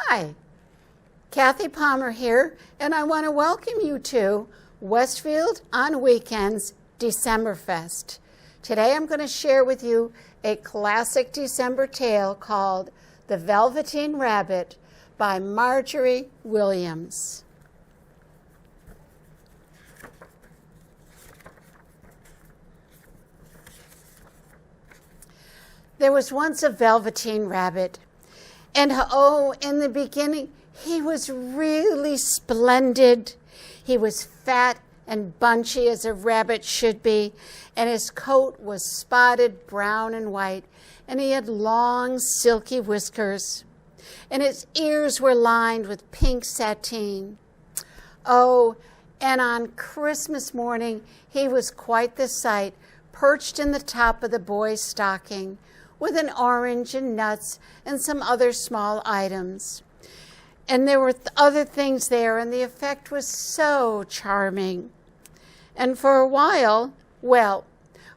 Hi, Kathy Palmer here, and I want to welcome you to Westfield on Weekends Decemberfest. Today I'm going to share with you a classic December tale called The Velveteen Rabbit by Marjorie Williams. There was once a Velveteen Rabbit, and in the beginning, he was really splendid. He was fat and bunchy as a rabbit should be, and his coat was spotted brown and white, and he had long, silky whiskers, and his ears were lined with pink sateen. Oh, and on Christmas morning, he was quite the sight, perched in the top of the boy's stocking, with an orange and nuts and some other small items. And there were other things there, and the effect was so charming. And for a while,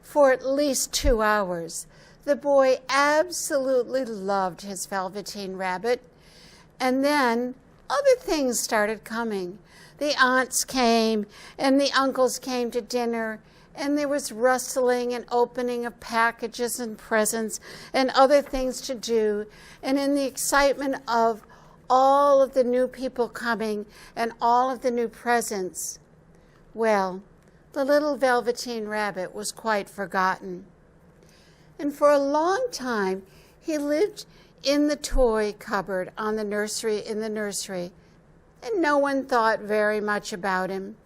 for at least 2 hours, the boy absolutely loved his Velveteen Rabbit. And then other things started coming. The aunts came, and the uncles came to dinner, and there was rustling and opening of packages and presents and other things to do. And in the excitement of all of the new people coming and all of the new presents, the little Velveteen Rabbit was quite forgotten. And for a long time, he lived in the toy cupboard in the nursery, and no one thought very much about him.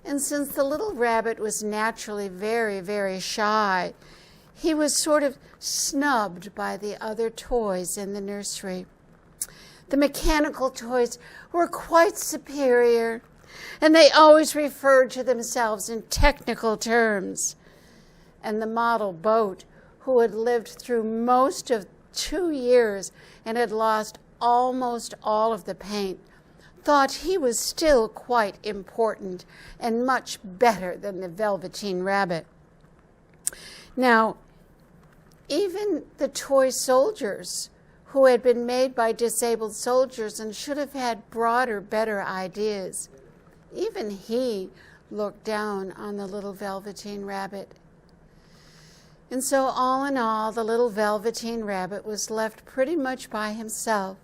And since the little rabbit was naturally very, very shy, he was sort of snubbed by the other toys in the nursery. The mechanical toys were quite superior, and they always referred to themselves in technical terms. And the model boat, who had lived through most of 2 years and had lost almost all of the paint, thought he was still quite important and much better than the Velveteen Rabbit. Now, even the toy soldiers, who had been made by disabled soldiers and should have had broader, better ideas, even he looked down on the little Velveteen Rabbit. And so all in all, the little Velveteen Rabbit was left pretty much by himself,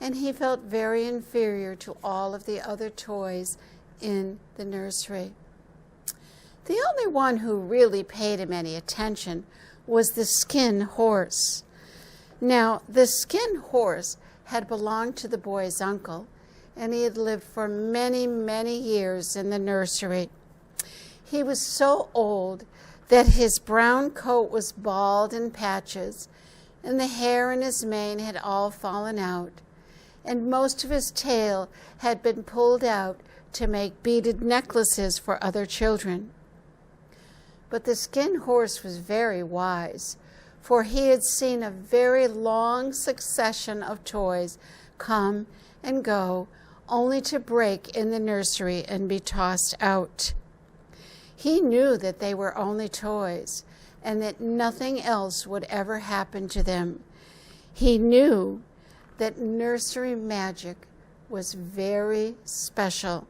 and he felt very inferior to all of the other toys in the nursery. The only one who really paid him any attention was the Skin Horse. Now, the Skin Horse had belonged to the boy's uncle, and he had lived for many, many years in the nursery. He was so old that his brown coat was bald in patches, and the hair in his mane had all fallen out, and most of his tail had been pulled out to make beaded necklaces for other children. But the Skin Horse was very wise, for he had seen a very long succession of toys come and go, only to break in the nursery and be tossed out. He knew that they were only toys and that nothing else would ever happen to them. He knew that nursery magic was very special,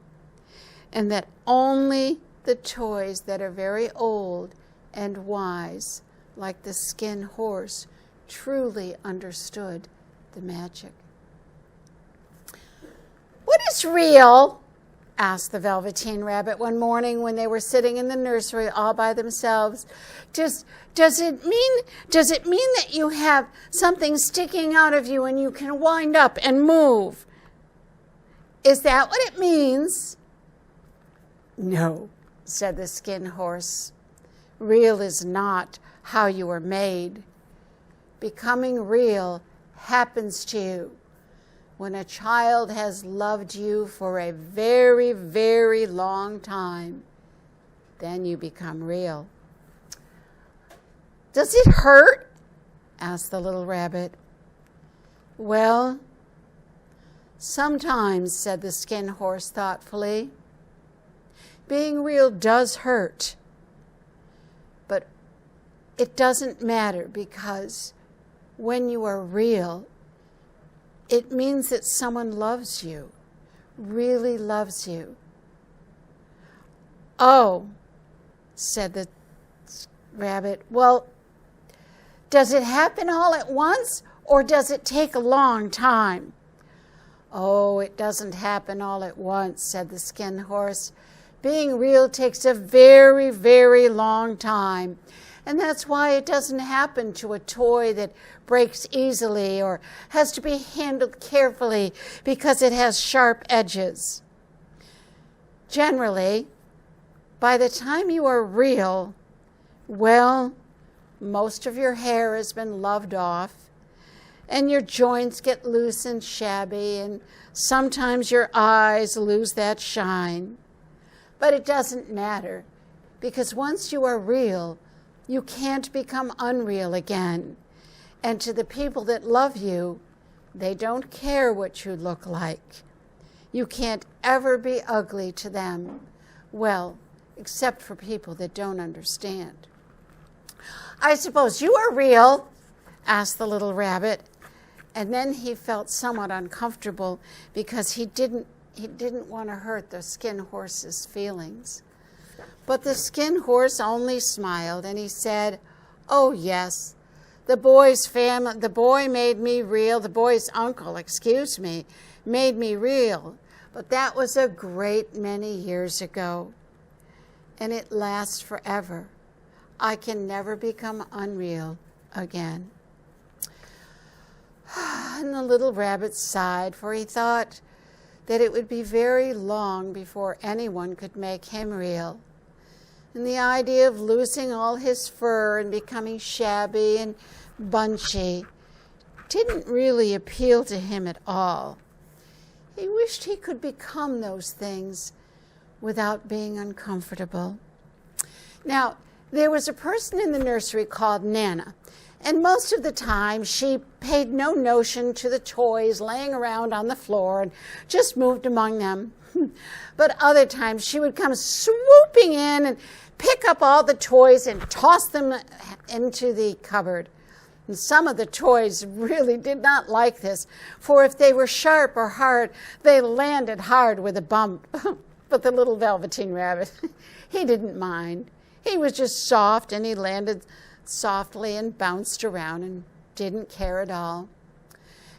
and that only the toys that are very old and wise, like the Skin Horse, truly understood the magic. "What is real?" asked the Velveteen Rabbit one morning when they were sitting in the nursery all by themselves. Does it mean that you have something sticking out of you and you can wind up and move? Is that what it means? "No," said the Skin Horse. "Real is not how you are made. Becoming real happens to you when a child has loved you for a very, very long time. Then you become real." "Does it hurt?" asked the little rabbit. "Well, sometimes," said the Skin Horse thoughtfully. "Being real does hurt. But it doesn't matter, because when you are real, it means that someone loves you, really loves you. Oh, said the rabbit. Well, does it happen all at once, or does it take a long time? Oh, it doesn't happen all at once, said the skin horse. Being real takes a very, very long time. And that's why it doesn't happen to a toy that breaks easily or has to be handled carefully because it has sharp edges. Generally, by the time you are real, well, most of your hair has been loved off, and your joints get loose and shabby, and sometimes your eyes lose that shine. But it doesn't matter, because once you are real, you can't become unreal again. And to the people that love you, they don't care what you look like. You can't ever be ugly to them. Well, except for people that don't understand. I suppose you are real, asked the little rabbit. And then he felt somewhat uncomfortable because he didn't want to hurt the skin horse's feelings. But the skin horse only smiled, and he said, "Oh, yes, the boy's made me real. The boy's uncle, made me real. But that was a great many years ago, and it lasts forever. I can never become unreal again." And the little rabbit sighed, for he thought that it would be very long before anyone could make him real. And the idea of losing all his fur and becoming shabby and bunchy didn't really appeal to him at all. He wished he could become those things without being uncomfortable. Now, there was a person in the nursery called Nana, and most of the time she paid no notion to the toys laying around on the floor and just moved among them. But other times she would come swooping in and pick up all the toys and toss them into the cupboard. And some of the toys really did not like this, for if they were sharp or hard, they landed hard with a bump. But the little Velveteen rabbit, he didn't mind. He was just soft, and he landed softly and bounced around and didn't care at all.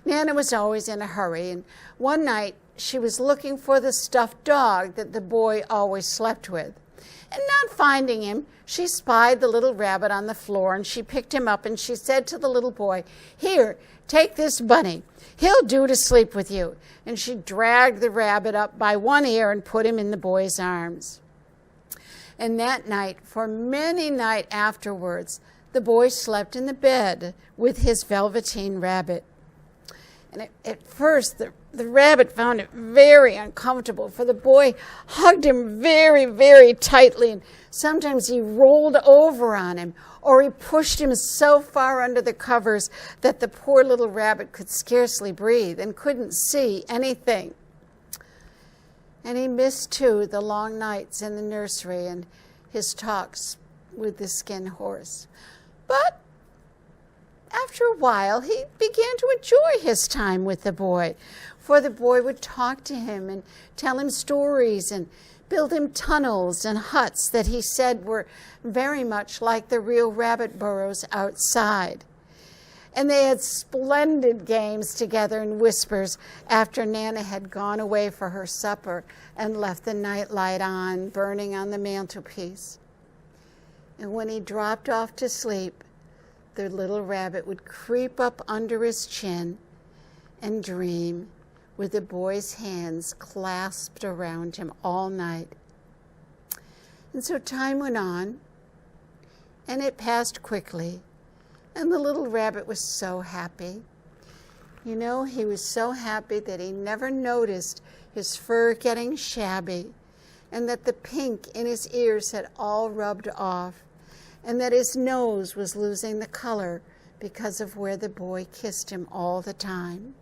Nana was always in a hurry, and one night she was looking for the stuffed dog that the boy always slept with. And not finding him, she spied the little rabbit on the floor, and she picked him up, and she said to the little boy, "Here, take this bunny. He'll do to sleep with you." And she dragged the rabbit up by one ear and put him in the boy's arms. And that night, for many nights afterwards, the boy slept in the bed with his Velveteen rabbit. And at first, the rabbit found it very uncomfortable, for the boy hugged him very, very tightly, and sometimes he rolled over on him, or he pushed him so far under the covers that the poor little rabbit could scarcely breathe and couldn't see anything. And he missed, too, the long nights in the nursery and his talks with the skin horse. But after a while, he began to enjoy his time with the boy, for the boy would talk to him and tell him stories and build him tunnels and huts that he said were very much like the real rabbit burrows outside. And they had splendid games together in whispers after Nana had gone away for her supper and left the night light on, burning on the mantelpiece. And when he dropped off to sleep, the little rabbit would creep up under his chin and dream with the boy's hands clasped around him all night. And so time went on, and it passed quickly, and the little rabbit was so happy. You know, he was so happy that he never noticed his fur getting shabby, and that the pink in his ears had all rubbed off, and that his nose was losing the color because of where the boy kissed him all the time.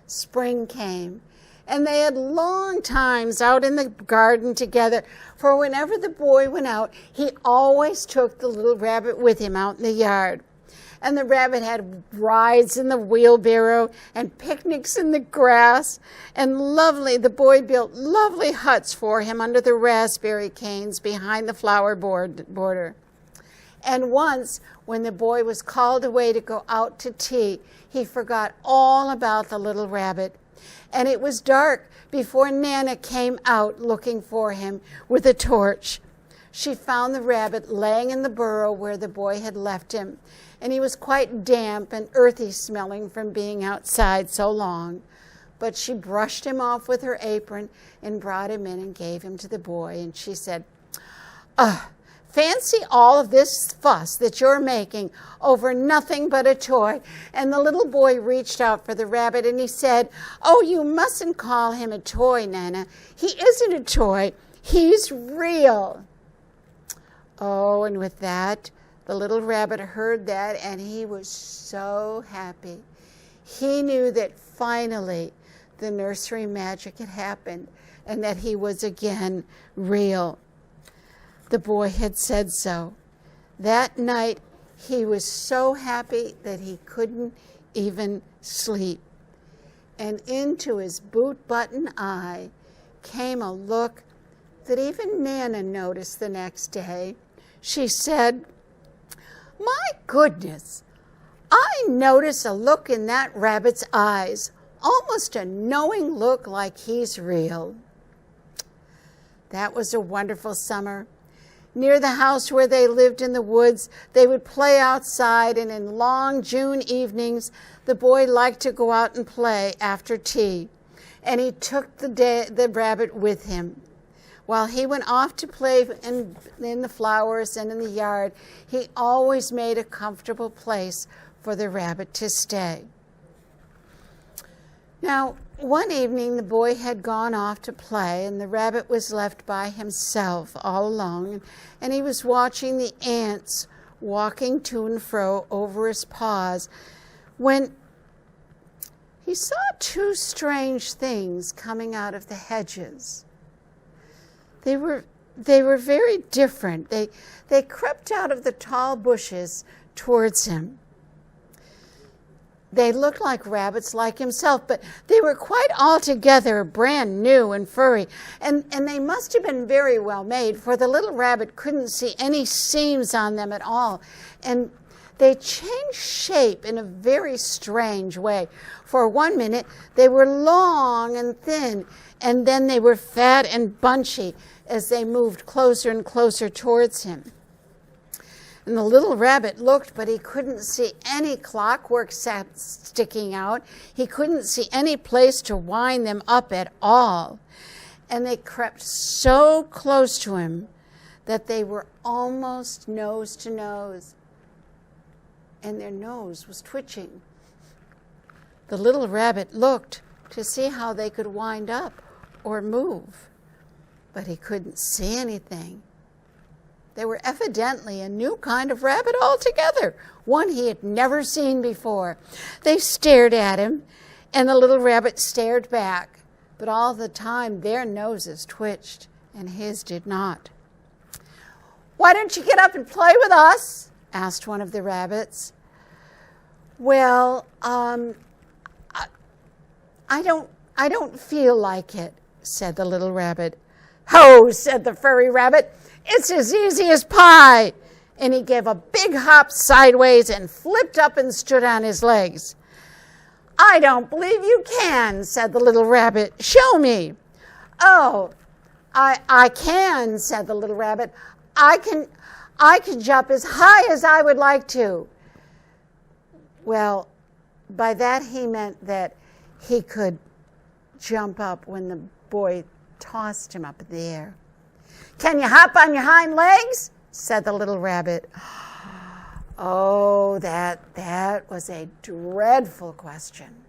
Spring came, and they had long times out in the garden together, for whenever the boy went out, he always took the little rabbit with him out in the yard. and the rabbit had rides in the wheelbarrow and picnics in the grass, and the boy built lovely huts for him under the raspberry canes behind the flower border. And once, when the boy was called away to go out to tea, he forgot all about the little rabbit. And it was dark before Nana came out looking for him with a torch. She found the rabbit laying in the burrow where the boy had left him, and he was quite damp and earthy smelling from being outside so long. But she brushed him off with her apron and brought him in and gave him to the boy, and she said, fancy all of this fuss that you're making over nothing but a toy. And the little boy reached out for the rabbit and he said, oh, you mustn't call him a toy, Nana. He isn't a toy. He's real. Oh, and with that, the little rabbit heard that and he was so happy. He knew that finally the nursery magic had happened and that he was again real. The boy had said so. That night, he was so happy that he couldn't even sleep. And into his boot-button eye came a look that even Nana noticed the next day. She said, my goodness, I notice a look in that rabbit's eyes, almost a knowing look like he's real. That was a wonderful summer. Near the house where they lived in the woods, they would play outside, and in long June evenings, the boy liked to go out and play after tea, and he took the rabbit with him. While he went off to play in the flowers and in the yard, he always made a comfortable place for the rabbit to stay. Now, one evening, the boy had gone off to play, and the rabbit was left by himself all alone, and he was watching the ants walking to and fro over his paws when he saw two strange things coming out of the hedges. They were very different. They crept out of the tall bushes towards him. They looked like rabbits like himself, but they were quite altogether brand new and furry, and they must have been very well made, for the little rabbit couldn't see any seams on them at all. And they changed shape in a very strange way. For 1 minute, they were long and thin, and then they were fat and bunchy as they moved closer and closer towards him. And the little rabbit looked, but he couldn't see any clockwork sticking out. He couldn't see any place to wind them up at all. And they crept so close to him that they were almost nose to nose. And their nose was twitching. The little rabbit looked to see how they could wind up or move, but he couldn't see anything. They were evidently a new kind of rabbit altogether, one he had never seen before. They stared at him, and the little rabbit stared back, but all the time their noses twitched, and his did not. "Why don't you get up and play with us?" asked one of the rabbits. "Well, I don't feel like it," said the little rabbit. "Ho," said the furry rabbit. "It's as easy as pie." And he gave a big hop sideways and flipped up and stood on his legs. "I don't believe you can," said the little rabbit. "Show me." "Oh, I can," said the little rabbit. I can jump as high as I would like to." Well, by that he meant that he could jump up when the boy tossed him up in the air. "Can you hop on your hind legs?" said the little rabbit. Oh, that was a dreadful question,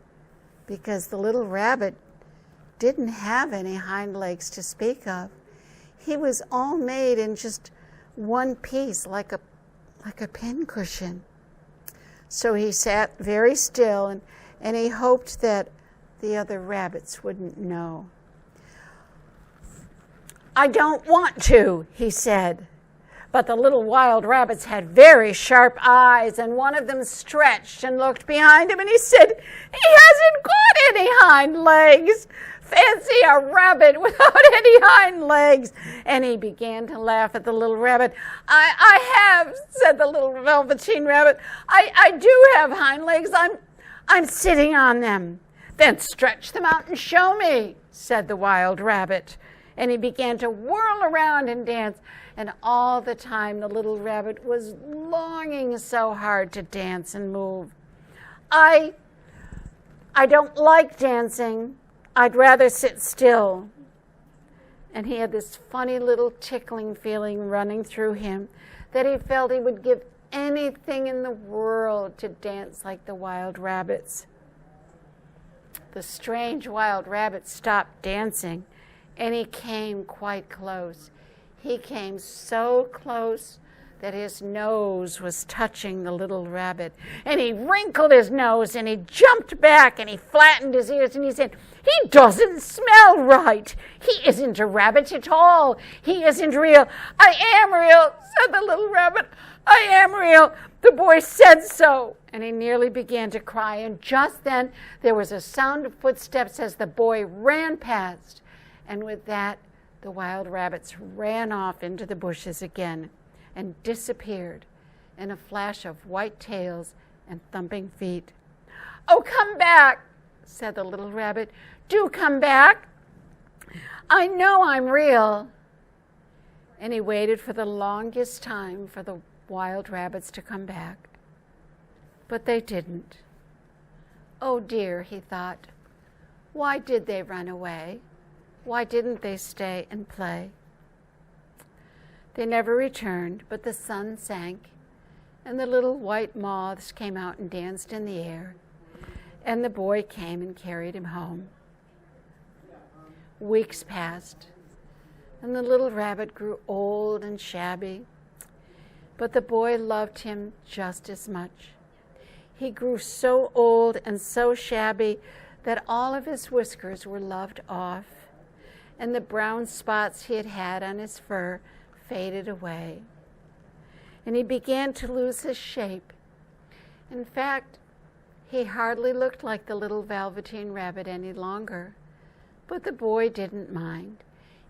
because the little rabbit didn't have any hind legs to speak of. He was all made in just one piece, like a pincushion. So he sat very still, and he hoped that the other rabbits wouldn't know. "I don't want to," he said, But the little wild rabbits had very sharp eyes, and one of them stretched and looked behind him, and he said, "He hasn't got any hind legs. Fancy a rabbit without any hind legs." And he began to laugh at the little rabbit. I have, said the little Velveteen rabbit. I do have hind legs. I'm sitting on them. "Then stretch them out and show me," said the wild rabbit. And he began to whirl around and dance. And all the time the little rabbit was longing so hard to dance and move. I don't like dancing. I'd rather sit still." And he had this funny little tickling feeling running through him that he felt he would give anything in the world to dance like the wild rabbits. The strange wild rabbit stopped dancing, and he came quite close. He came so close that his nose was touching the little rabbit. And he wrinkled his nose, and he jumped back, and he flattened his ears, and he said, "He doesn't smell right. He isn't a rabbit at all. He isn't real." "I am real," said the little rabbit. "I am real. The boy said so." And he nearly began to cry. And just then there was a sound of footsteps as the boy ran past. And with that, the wild rabbits ran off into the bushes again and disappeared in a flash of white tails and thumping feet. "Oh, come back," said the little rabbit. "Do come back. I know I'm real." And he waited for the longest time for the wild rabbits to come back. But they didn't. "Oh dear," he thought. "Why did they run away? Why didn't they stay and play?" They never returned, but the sun sank, and the little white moths came out and danced in the air, and the boy came and carried him home. Weeks passed, and the little rabbit grew old and shabby, but the boy loved him just as much. He grew so old and so shabby that all of his whiskers were loved off, and the brown spots he had had on his fur faded away. And he began to lose his shape. In fact, he hardly looked like the little Velveteen rabbit any longer. But the boy didn't mind.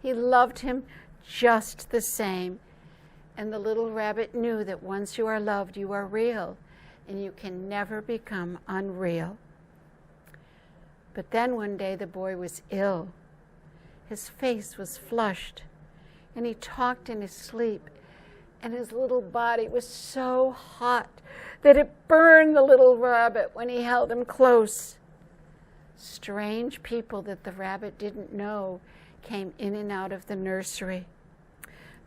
He loved him just the same. And the little rabbit knew that once you are loved, you are real, and you can never become unreal. But then one day the boy was ill. His face was flushed, and he talked in his sleep, and his little body was so hot that it burned the little rabbit when he held him close. Strange people that the rabbit didn't know came in and out of the nursery.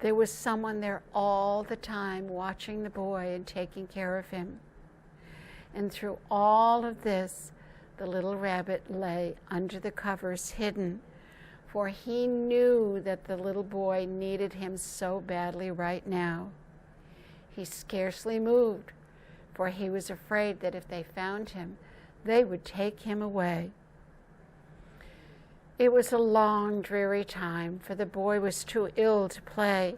There was someone there all the time watching the boy and taking care of him. And through all of this, the little rabbit lay under the covers hidden, for he knew that the little boy needed him so badly right now. He scarcely moved, for he was afraid that if they found him, they would take him away. It was a long, dreary time, for the boy was too ill to play,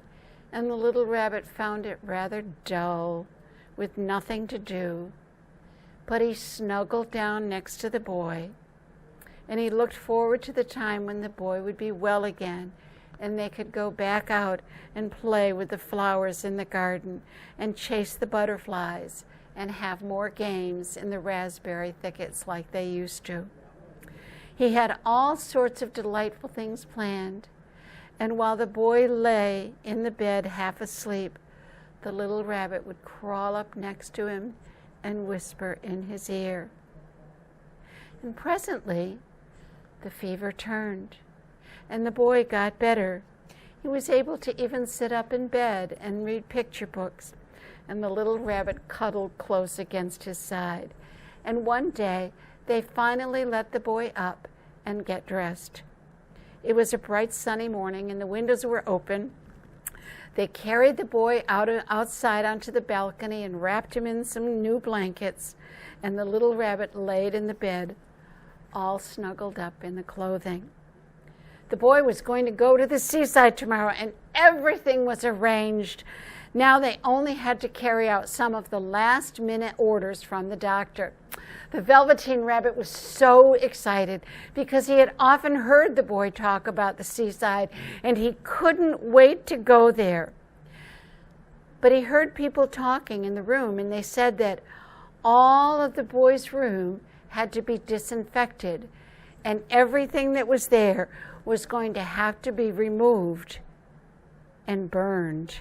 and the little rabbit found it rather dull, with nothing to do. But he snuggled down next to the boy, and he looked forward to the time when the boy would be well again, and they could go back out and play with the flowers in the garden, and chase the butterflies, and have more games in the raspberry thickets like they used to. He had all sorts of delightful things planned, and while the boy lay in the bed half asleep, the little rabbit would crawl up next to him and whisper in his ear. And presently, the fever turned, and the boy got better. He was able to even sit up in bed and read picture books, and the little rabbit cuddled close against his side. And one day, they finally let the boy up and get dressed. It was a bright sunny morning, and the windows were open. They carried the boy outside onto the balcony and wrapped him in some new blankets, and the little rabbit laid in the bed, all snuggled up in the clothing. The boy was going to go to the seaside tomorrow, and everything was arranged. Now they only had to carry out some of the last-minute orders from the doctor. The Velveteen Rabbit was so excited because he had often heard the boy talk about the seaside, and he couldn't wait to go there. But he heard people talking in the room, and they said that all of the boy's room had to be disinfected, and everything that was there was going to have to be removed and burned.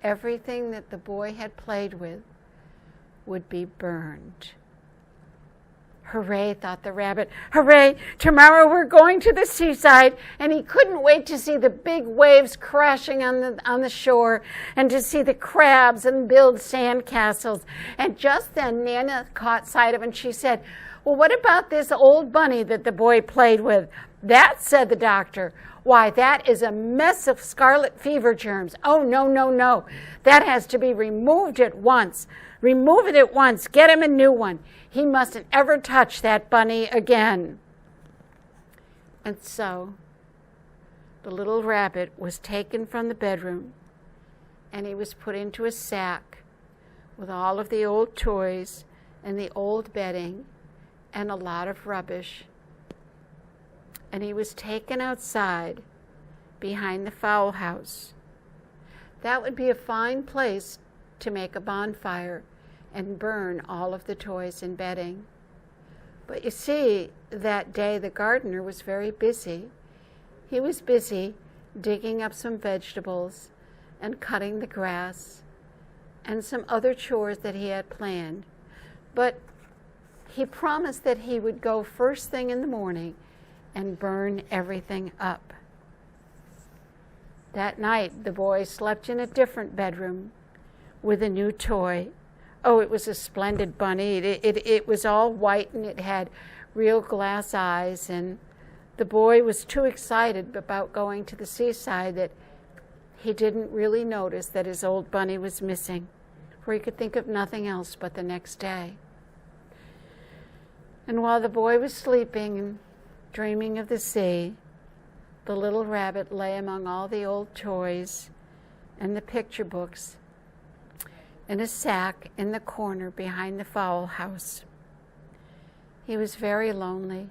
Everything that the boy had played with would be burned. Hooray, thought the rabbit. Hooray, tomorrow we're going to the seaside. And he couldn't wait to see the big waves crashing on the shore and to see the crabs and build sand castles. And just then Nana caught sight of it and she said, well, what about this old bunny that the boy played with? That, said the doctor, why, that is a mess of scarlet fever germs. Oh, no, no, no. That has to be removed at once. Remove it at once. Get him a new one. He mustn't ever touch that bunny again. And so the little rabbit was taken from the bedroom and he was put into a sack with all of the old toys and the old bedding and a lot of rubbish. And he was taken outside behind the fowl house. That would be a fine place to make a bonfire and burn all of the toys and bedding. But you see, that day the gardener was very busy. He was busy digging up some vegetables and cutting the grass and some other chores that he had planned. But he promised that he would go first thing in the morning and burn everything up. That night, the boy slept in a different bedroom with a new toy. Oh, it was a splendid bunny. It was all white and it had real glass eyes. And the boy was too excited about going to the seaside that he didn't really notice that his old bunny was missing, for he could think of nothing else but the next day. And while the boy was sleeping and dreaming of the sea, the little rabbit lay among all the old toys and the picture books in a sack in the corner behind the fowl house. He was very lonely.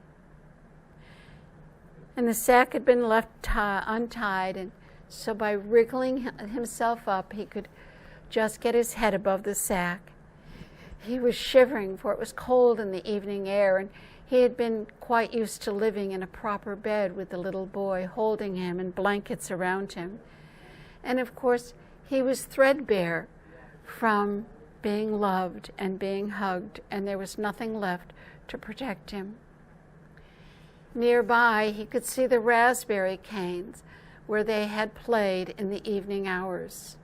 And the sack had been left untied, and so by wriggling himself up, he could just get his head above the sack. He was shivering, for it was cold in the evening air, and he had been quite used to living in a proper bed with the little boy holding him and blankets around him. And of course, he was threadbare from being loved and being hugged, and there was nothing left to protect him. Nearby, he could see the raspberry canes where they had played in the evening hours.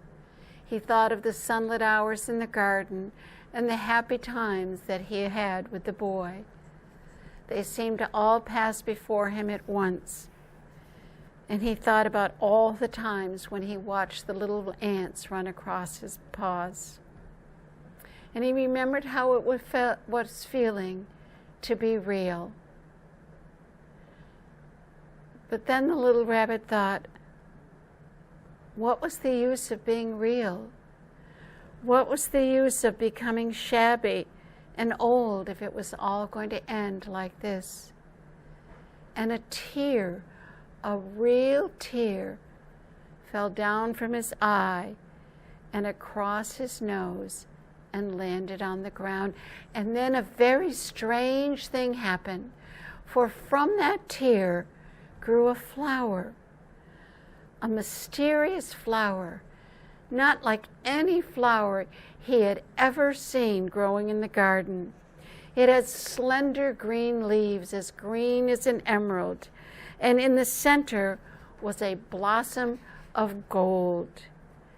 He thought of the sunlit hours in the garden and the happy times that he had with the boy. They seemed to all pass before him at once. And he thought about all the times when he watched the little ants run across his paws. And he remembered how it was feeling to be real. But then the little rabbit thought, what was the use of being real? What was the use of becoming shabby and old if it was all going to end like this? And a tear, a real tear, fell down from his eye and across his nose and landed on the ground. And then a very strange thing happened, for from that tear grew a flower, a mysterious flower, not like any flower he had ever seen growing in the garden. It had slender green leaves, as green as an emerald, and in the center was a blossom of gold.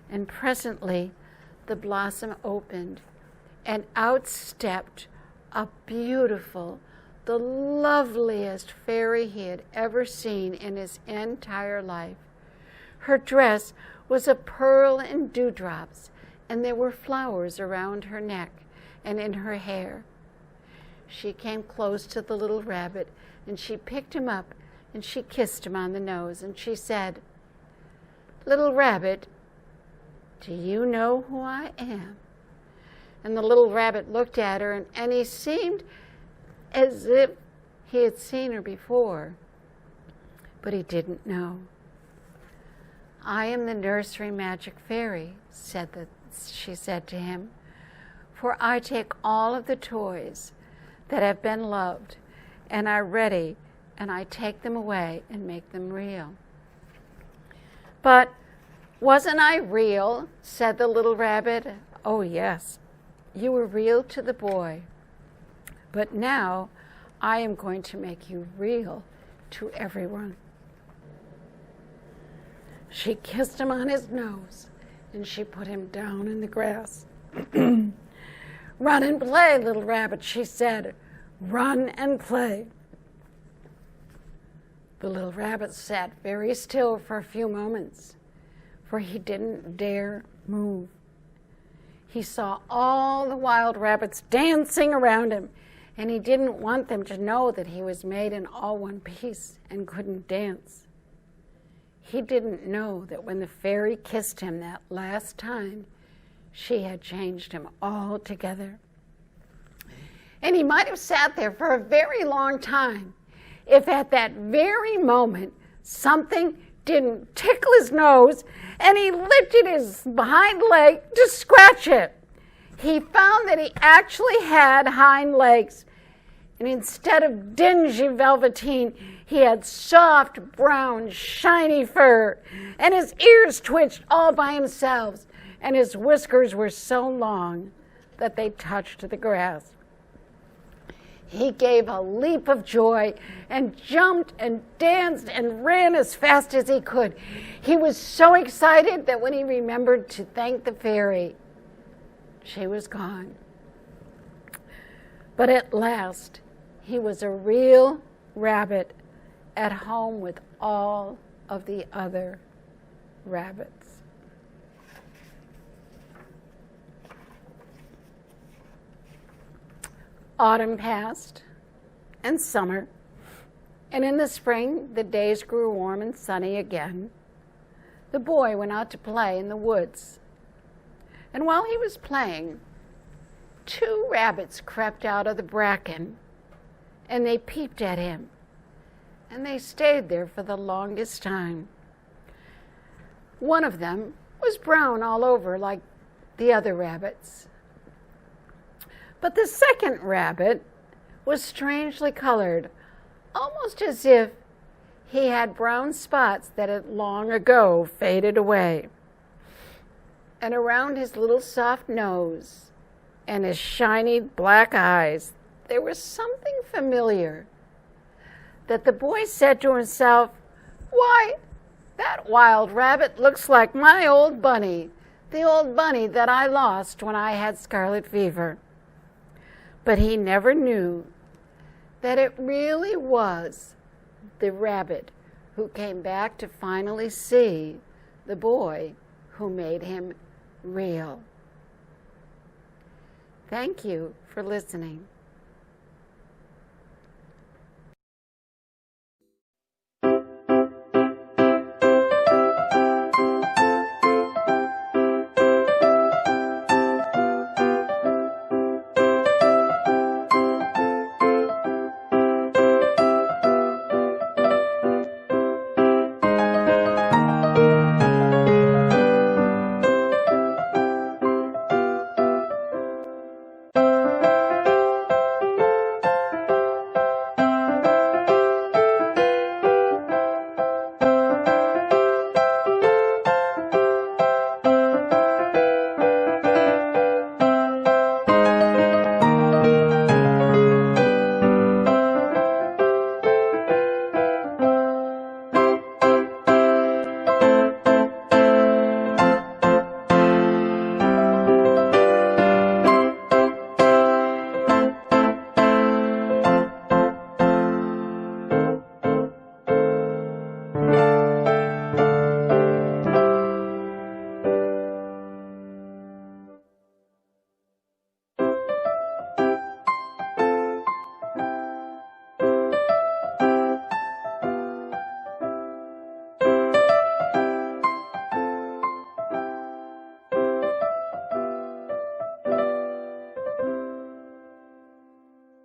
And presently the blossom opened, and out stepped a beautiful, the loveliest fairy he had ever seen in his entire life. Her dress was of pearl and dewdrops, and there were flowers around her neck and in her hair. She came close to the little rabbit, and she picked him up, and she kissed him on the nose, and she said, "Little rabbit, "Do you know who I am?" And the little rabbit looked at her, and he seemed as if he had seen her before, but he didn't know. "I am the nursery magic fairy," she said to him, "for I take all of the toys that have been loved and are ready, and I take them away and make them real." "But wasn't I real?" said the little rabbit. "Oh, yes, you were real to the boy, but now I am going to make you real to everyone." She kissed him on his nose, and she put him down in the grass. "Run and play, little rabbit," she said. "Run and play." The little rabbit sat very still for a few moments, for he didn't dare move. He saw all the wild rabbits dancing around him, and he didn't want them to know that he was made in all one piece and couldn't dance. He didn't know that when the fairy kissed him that last time, she had changed him altogether. And he might have sat there for a very long time if at that very moment something didn't tickle his nose and he lifted his hind leg to scratch it. He found that he actually had hind legs, and instead of dingy velveteen, he had soft, brown, shiny fur, and his ears twitched all by themselves, and his whiskers were so long that they touched the grass. He gave a leap of joy and jumped and danced and ran as fast as he could. He was so excited that when he remembered to thank the fairy, she was gone. But at last, he was a real rabbit at home with all of the other rabbits. Autumn passed, and summer, and in the spring the days grew warm and sunny again. The boy went out to play in the woods, and while he was playing, 2 rabbits crept out of the bracken, and they peeped at him, and they stayed there for the longest time. One of them was brown all over like the other rabbits. But the second rabbit was strangely colored, almost as if he had brown spots that had long ago faded away. And around his little soft nose and his shiny black eyes, there was something familiar that the boy said to himself, "Why, that wild rabbit looks like my old bunny, the old bunny that I lost when I had scarlet fever." But he never knew that it really was the rabbit who came back to finally see the boy who made him real. Thank you for listening.